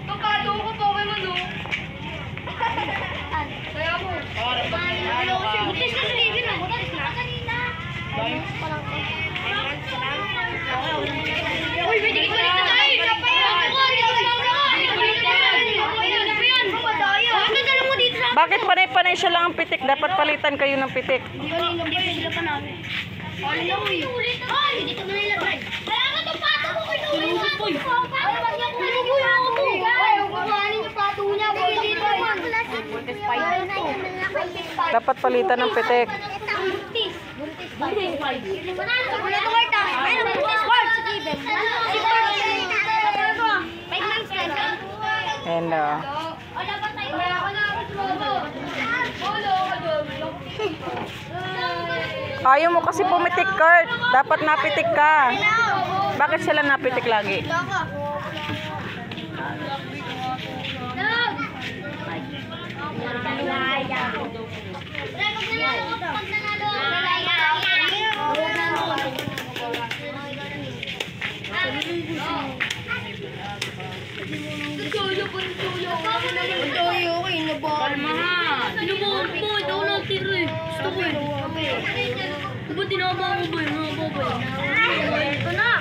Pagkado ko po kay Manu. Kaya mo. Butis na sa TV na. Butis na. Uy, pwede kita balik na tayo. Bakit panay-panay siya lang ang pitik? Dapat palitan kayo ng pitik. Hindi sila pa namin. Ano mo yun? Ay, dito mo na ilagay. Kailangan itong pato ko kayo. Ay, wag niya kunin ako mo. Ay, kukuhanin yung pato niya. Dapat palitan ng pitik. Buntis. Buntis. Wala to work kami. Pero buntis work. Sige, Hello. Ayaw mo kasi pumitik, Kurt. Dapat napitik ka. Bakit sila napitik lagi? Ba't tinaba mo ba yun? Ito na!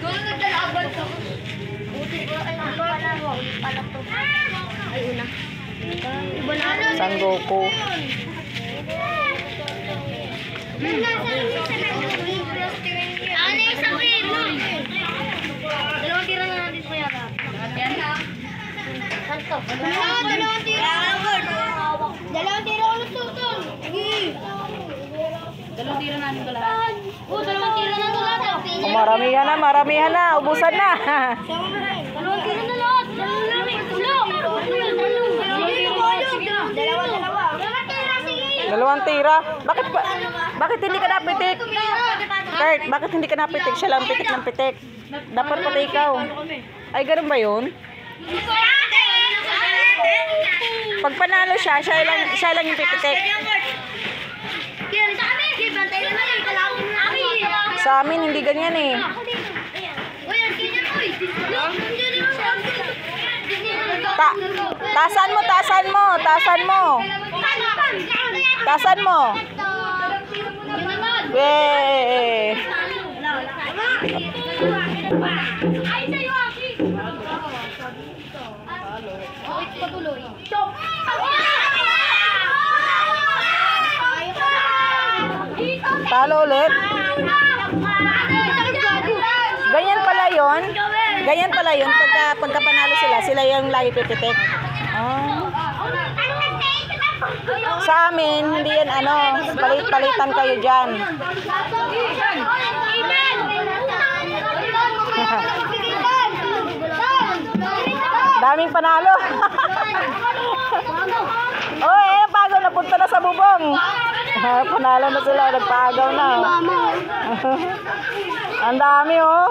Gawin nagdalaban ka. Buti ko ay palak to. Ay, una. San Goku. Ano yung sakit? Dalawang tira na natin sa kaya ka. Santo. Dalawang tira. Dalawang tira ulit tutol. Dalawang tira natin ito lahat. Dalawang tira na ito lahat. Maramihan na. Ubusan na. Dalawang tira na lahat. Dalawang tira. Bakit hindi ka napitik? Kurt, bakit hindi ka napitik? Siya lang pitik ng pitik. Dapat pati ikaw. Ay, ganun ba yun? Pag panalo siya lang yung pipitik. Sa amin, hindi ganyan eh. Tasan mo. Yay! Talo ulit. Ganyan pala yun. Pagka panalo sila yung lagi pipitik. Oh. Sa amin, hindi yan palit-palitan kayo dyan. Daming panalo. Oy, pagaw na, punta na sa bubong. Panalo na sila, nagpagaw na. Ang dami oh.